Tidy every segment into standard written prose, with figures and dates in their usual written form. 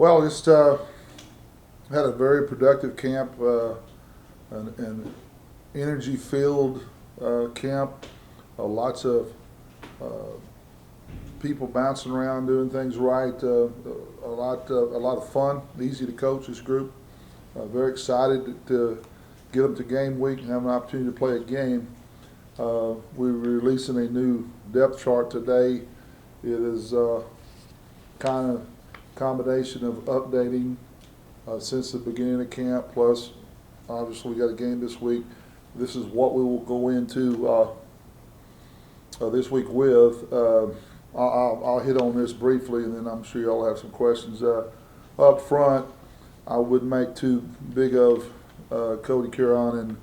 Well, just had a very productive camp, an energy-filled camp. Lots of people bouncing around, doing things right. A lot of fun. Easy to coach this group. Very excited to get them to game week and have an opportunity to play a game. We're releasing a new depth chart today. It is kind of combination of updating since the beginning of camp, plus obviously we got a game this week. This is what we will go into this week with. I'll hit on this briefly, and then I'm sure y'all have some questions. Up front, I would make too big of Cody Curon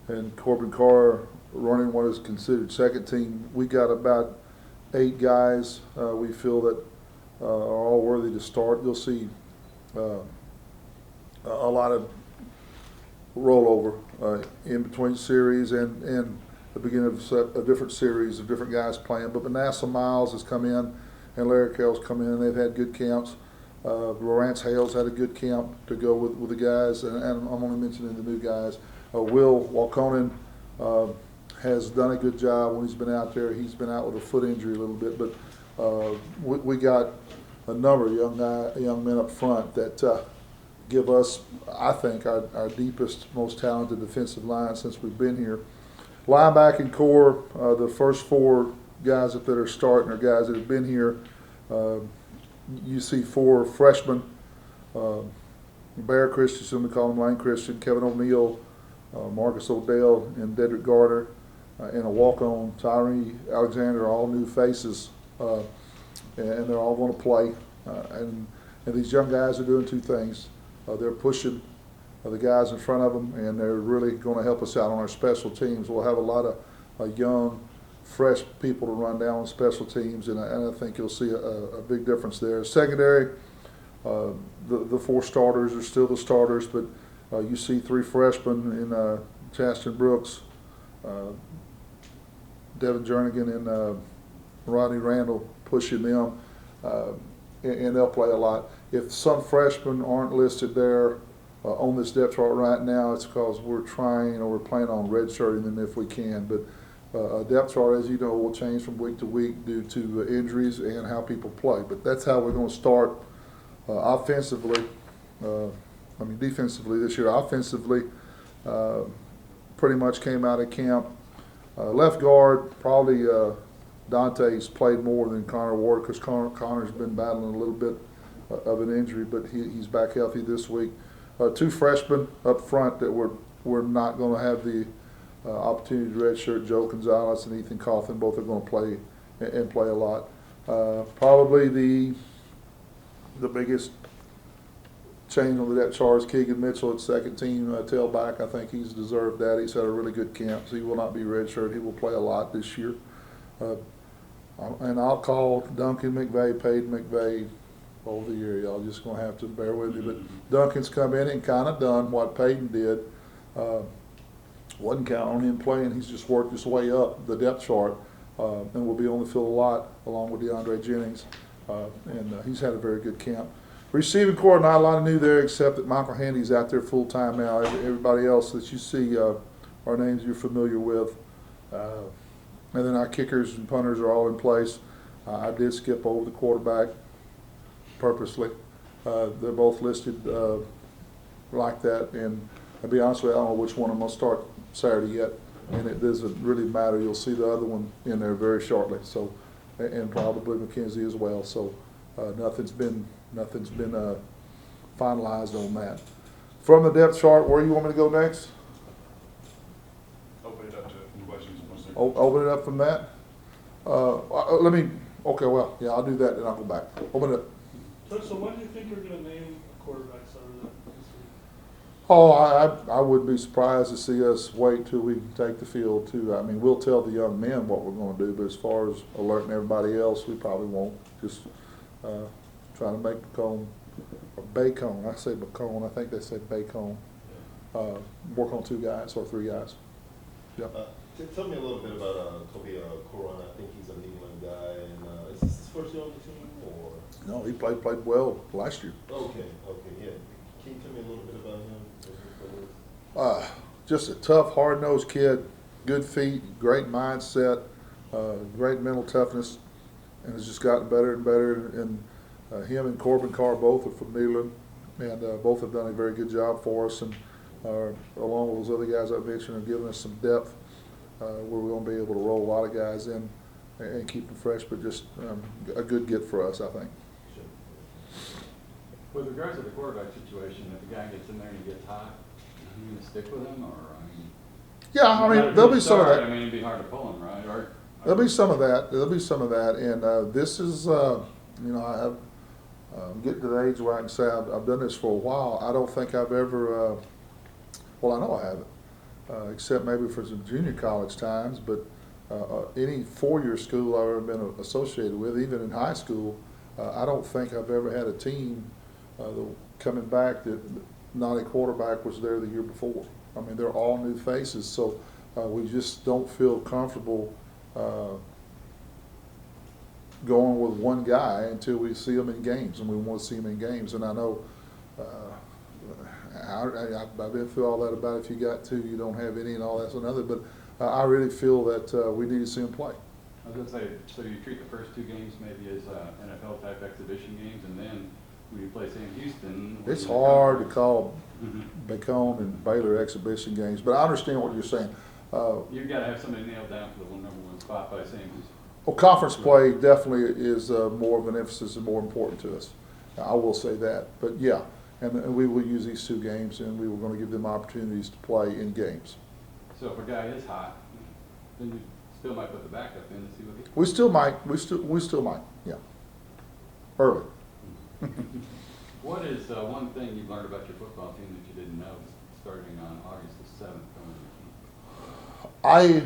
and Corbin Carr running what is considered second team. We got about 8 guys we feel that are all worthy to start. You'll see a lot of rollover in between series and the beginning of a different series of different guys playing. But Manasseh Miles has come in and Larry Carroll's come in. They've had good camps. Lawrence Hales had a good camp to go with the guys, and I'm only mentioning the new guys. Will Walconin has done a good job when he's been out there. He's been out with a foot injury a little bit, but we got a number of young men up front that give us, I think, our deepest, most talented defensive line since we've been here. Linebacking core, the first 4 guys that are starting are guys that have been here. You see 4 freshmen, Bear Christensen, we call him Lane Christian, Kevin O'Neal, Marcus Odell, and Dedrick Gardner, and a walk-on, Tyree Alexander, all new faces, and they're all going to play. And these young guys are doing 2 things. They're pushing the guys in front of them, and they're really going to help us out on our special teams. We'll have a lot of young, fresh people to run down on special teams, and I think you'll see a big difference there. Secondary, the 4 starters are still the starters, but you see 3 freshmen in Chasten Brooks, Devin Jernigan, and Rodney Randall pushing them, and they'll play a lot. If some freshmen aren't listed there on this depth chart right now, it's because we're trying or we're planning on redshirting them if we can. But a depth chart, as you know, will change from week to week due to injuries and how people play. But that's how we're going to start offensively. Defensively this year. Offensively, pretty much came out of camp. Left guard, probably Dante's played more than Connor Ward because Connor's been battling a little bit of an injury, but he's back healthy this week. 2 freshmen up front that we're not going to have the opportunity to redshirt, Joe Gonzalez and Ethan Coffin. Both are going to play and play a lot. Probably the biggest change on the depth chart is Keegan Mitchell at second team tailback. I think he's deserved that. He's had a really good camp, so he will not be redshirt. He will play a lot this year. And I'll call Duncan McVeigh, Peyton McVeigh over the year. Y'all just going to have to bear with me. But Duncan's come in and kind of done what Peyton did. Wasn't counting on him playing. He's just worked his way up the depth chart and will be on the field a lot along with DeAndre Jennings. And he's had a very good camp. Receiving core, not a lot of new there except that Michael Handy's out there full time now. Everybody else that you see are names you're familiar with. And then our kickers and punters are all in place. I did skip over the quarterback purposely. They're both listed like that. And I'll be honest with you, I don't know which one I'm going to start Saturday yet. And it doesn't really matter. You'll see the other one in there very shortly. So, and probably McKenzie as well. So nothing's been finalized on that. From the depth chart, where you want me to go next? Open it up to questions. Open it up from that. Okay, well, yeah, I'll do that, then I'll go back. Open it up. So when do you think you're going to name a quarterback starter this week? Oh, I wouldn't be surprised to see us wait till we take the field too. I mean, we'll tell the young men what we're going to do, but as far as alerting everybody else, we probably won't. Just trying to make Bacone, or Bacone. I say Bacone. I think they say Bacone. Work on 2 guys or 3 guys. Yep. Tell me a little bit about Toby Coron. I think he's a New England guy, and is this his Of course, the other team. Or No, he played well last year. okay, yeah. Can you tell me a little bit about him? Just a tough, hard-nosed kid, good feet, great mindset, great mental toughness, and has just gotten better and better. And him and Corbin Carr both are from Neyland, and both have done a very good job for us. And along with those other guys I mentioned, are giving us some depth where we're going to be able to roll a lot of guys in and keep them fresh. But just a good get for us, I think. With regards to the quarterback situation, if a guy gets in there and he gets hot, are you going to stick with him, or Yeah, I mean, there'll be some of that. I mean, it'd be hard to pull him, right? There'll be some of that. There'll be some of that, and this is, I'm getting to the age where I can say I've done this for a while. I don't think I've ever, well, I know I haven't, except maybe for some junior college times. But any four-year school I've ever been associated with, even in high school, I don't think I've ever had a team coming back that not a quarterback was there the year before. I mean, they're all new faces, so we just don't feel comfortable going with one guy until we see him in games, and we want to see him in games. And I know I've been through all that about if you got two, you don't have any, and all that's another. But I really feel that we need to see him play. I was going to say, so you treat the first two games maybe as NFL type exhibition games, and then when you play Sam Houston, It's hard to call Bacone and Baylor exhibition games, but I understand what you're saying. You've got to have somebody nailed down for the number one spot by Sam Houston. Well, conference play definitely is more of an emphasis and more important to us. I will say that. But yeah, and we will use these two games, and we were going to give them opportunities to play in games. So if a guy is hot, then you still might put the backup in to see what he. We still might. We still might. Yeah. Early. What is one thing you've learned about your football team that you didn't know starting on August the 7th? I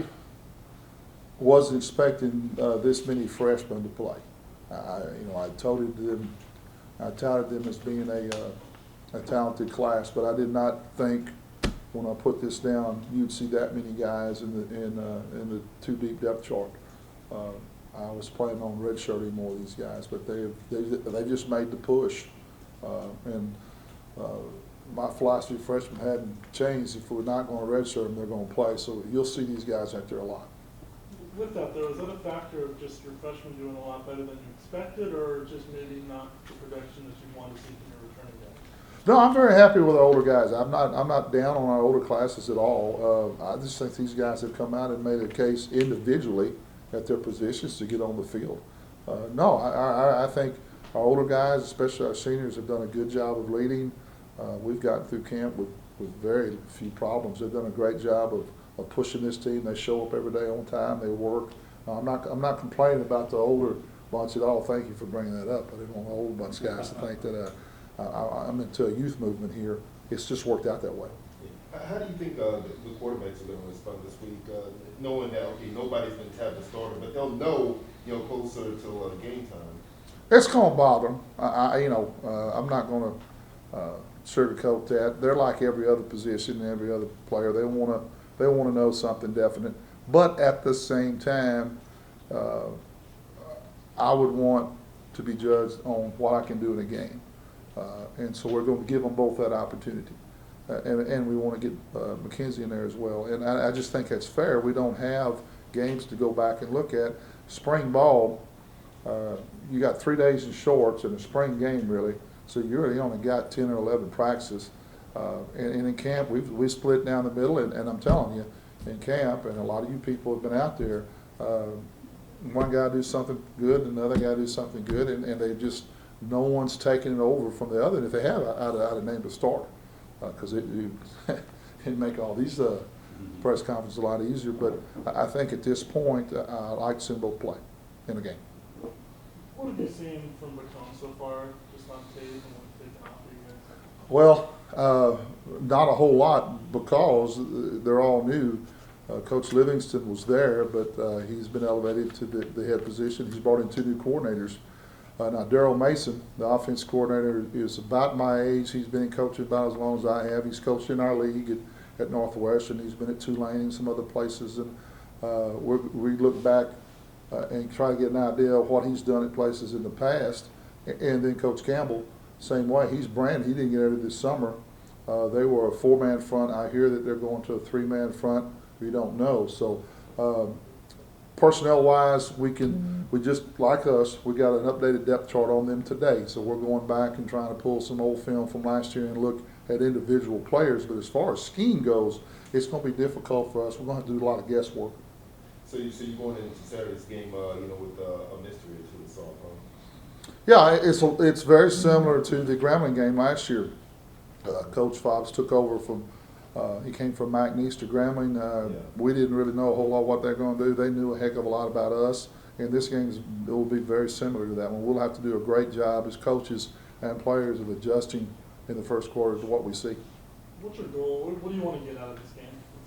wasn't expecting this many freshmen to play. I touted them as being a talented class, but I did not think when I put this down you'd see that many guys in the two deep depth chart. I was planning on redshirting more of these guys, but they just made the push, and my philosophy of freshmen hadn't changed. If we're not going to redshirt them, they're going to play. So you'll see these guys out there a lot. With that, though, is that a factor of just your freshmen doing a lot better than you expected, or just maybe not the production that you want to see from your returning guys? No, I'm very happy with our older guys. I'm not down on our older classes at all. I just think these guys have come out and made a case individually at their positions to get on the field. No, I think our older guys, especially our seniors, have done a good job of leading. We've gotten through camp with very few problems. They've done a great job of pushing this team. They show up every day on time. They work. I'm not complaining about the older bunch at all. Thank you for bringing that up. I didn't want the old bunch of guys to think that I'm into a youth movement here. It's just worked out that way. How do you think the quarterbacks are going to respond this week, knowing that nobody's going to have the starter, but they'll know closer to game time? It's going to bother them. I'm not going to sugarcoat that. They're like every other position, every other player. They want to know something definite. But at the same time, I would want to be judged on what I can do in a game, and so we're going to give them both that opportunity. And we want to get McKenzie in there as well. And I just think that's fair. We don't have games to go back and look at. Spring ball, you got 3 days in shorts in a spring game, really. So you really only got 10 or 11 practices. And in camp, we split down the middle. And I'm telling you, in camp, and a lot of you people have been out there, one guy do something good, and another guy do something good, and they just, no one's taking it over from the other. And if they have, I'd have named a starter. Because it'd make all these press conferences a lot easier. But I think at this point, I like to see them both play in a game. What have you seen from Bacone so far, just on tape and what's taken off for you guys? Well, not a whole lot because they're all new. Coach Livingston was there, but he's been elevated to the head position. He's brought in 2 new coordinators. Now, Daryl Mason, the offense coordinator, is about my age. He's been coaching about as long as I have. He's coached in our league at Northwestern. He's been at Tulane and some other places. And we look back and try to get an idea of what he's done at places in the past. And then Coach Campbell, same way. He's brand. He didn't get everything this summer. They were a 4-man front. I hear that they're going to a 3-man front. We don't know. So personnel-wise, we just, like us, we got an updated depth chart on them today. So we're going back and trying to pull some old film from last year and look at individual players. But as far as scheme goes, it's going to be difficult for us. We're going to have to do a lot of guesswork. So you're going into Saturday's game, with a mystery to the solve, huh? Yeah, it's very similar to the Grambling game last year. Coach Fobbs took over from, he came from McNeese to Grambling. We didn't really know a whole lot what they're going to do. They knew a heck of a lot about us. And this game will be very similar to that one. We'll have to do a great job as coaches and players of adjusting in the first quarter to what we see. What's your goal? What do you want to get out of this game?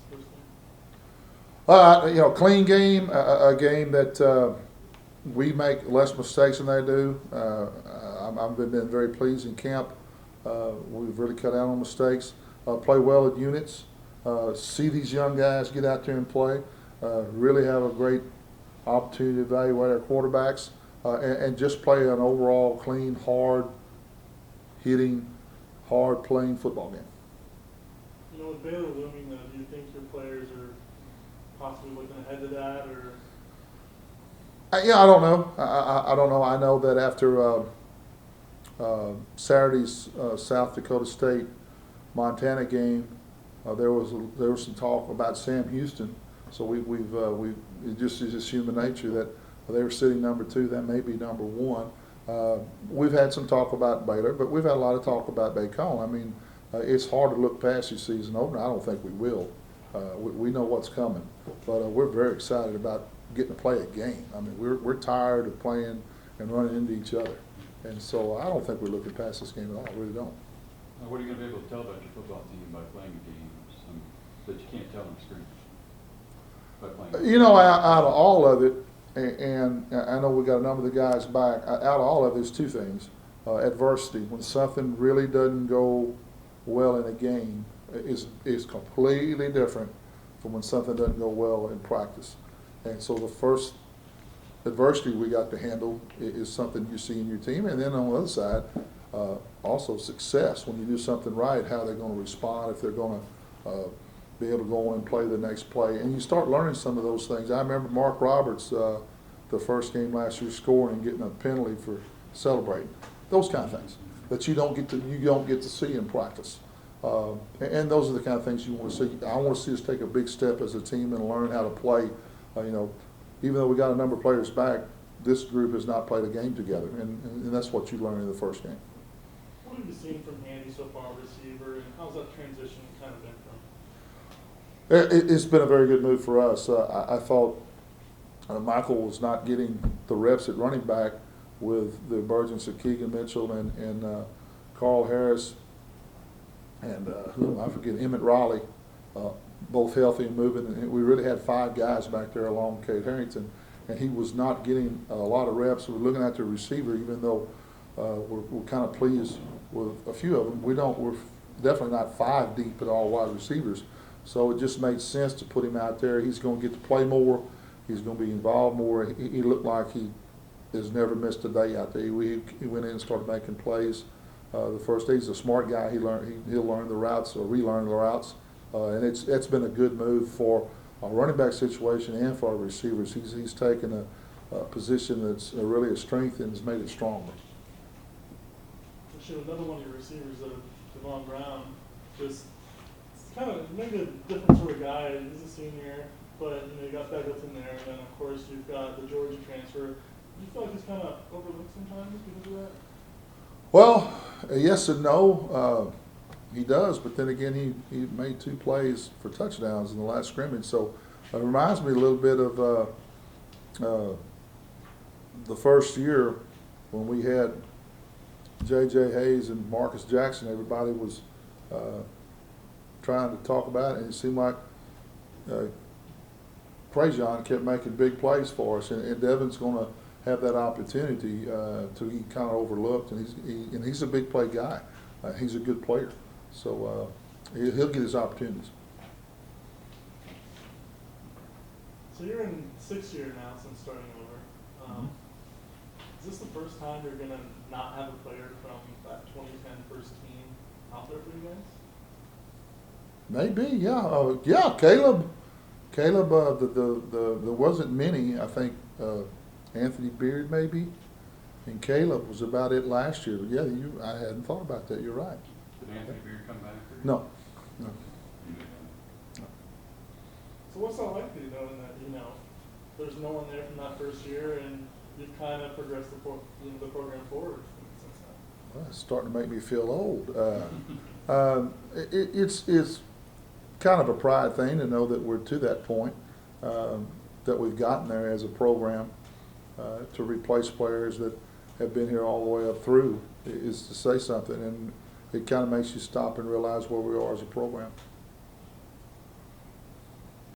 This first game? Clean game, a game that we make less mistakes than they do. I've been very pleased in camp. We've really cut out on mistakes. Play well at units. See these young guys get out there and play. Really have a great opportunity to evaluate our quarterbacks and just play an overall clean, hard hitting, hard playing football game. With Baylor looming, though, do you think your players are possibly looking ahead to that, or? I don't know. I don't know. I know that after Saturday's South Dakota State Montana game, there was some talk about Sam Houston. So it just is just human nature that they were sitting number 2. That may be number 1. We've had some talk about Baylor, but we've had a lot of talk about Bacone. I mean, it's hard to look past your season opener. I don't think we will. We know what's coming, but we're very excited about getting to play a game. I mean, we're tired of playing and running into each other, and so I don't think we're looking past this game at all. I really don't. Now, what are you going to be able to tell about your football team by playing a game that you can't tell in scrimmage? By playing Out of all of it, and I know we got a number of the guys back. Out of all of it, there's 2 things: adversity. When something really doesn't go well in a game, is completely different from when something doesn't go well in practice. And so the first adversity we got to handle is something you see in your team, and then on the other side, also success. When you do something right, how they're going to respond, if they're going to be able to go on and play the next play. And you start learning some of those things. I remember Mark Roberts, the first game last year, scoring and getting a penalty for celebrating. Those kind of things that you don't get to see in practice. And those are the kind of things you want to see. I want to see us take a big step as a team and learn how to play. Even though we got a number of players back, this group has not played a game together, and that's what you learn in the first game. What have you seen from Andy so far, receiver, and how's that transition kind of been from? It's been a very good move for us. I thought Michael was not getting the reps at running back with the emergence of Keegan Mitchell and Carl Harris and I forget, Emmett Raleigh, both healthy and moving. And we really had 5 guys back there along Cade Harrington, and he was not getting a lot of reps. We're looking at the receiver, even though we're kind of pleased with a few of them. We're definitely not 5 deep at all wide receivers. So it just made sense to put him out there. He's going to get to play more. He's going to be involved more. He looked like he has never missed a day out there. He went in and started making plays. The first day, he's a smart guy. He'll learn the routes or relearn the routes, and it's been a good move for our running back situation and for our receivers. He's taken a position that's really a strength and has made it stronger. Another one of your receivers, Devon Brown, just kind of maybe a different sort of guy. He's a senior, but you got Beckett's in there, and then of course you've got the Georgia transfer. Do you feel like he's kind of overlooked sometimes because of that? Well, yes and no. He does, but then again, he made 2 plays for touchdowns in the last scrimmage. So it reminds me a little bit of the first year when we had J.J. Hayes and Marcus Jackson. Everybody was trying to talk about it, and it seemed like Prejean kept making big plays for us, and Devin's going to have that opportunity to be kind of overlooked, and he's a big play guy. He's a good player, so he'll get his opportunities. So you're in 6th year now since starting over. Is this the first time you're gonna not have a player from that 2010 first team out there for you guys? Maybe, yeah. Yeah, Caleb, there wasn't many. I think Anthony Beard maybe, and Caleb was about it last year. But yeah, I hadn't thought about that. You're right. Did Anthony Beard come back? Or? No. You knew that. So what's that like for you knowing that, there's no one there from that first year and you've kind of progressed the program forward since then? Well, it's starting to make me feel old. It's kind of a pride thing to know that we're to that point, that we've gotten there as a program, to replace players that have been here all the way up through is to say something, and it kind of makes you stop and realize where we are as a program.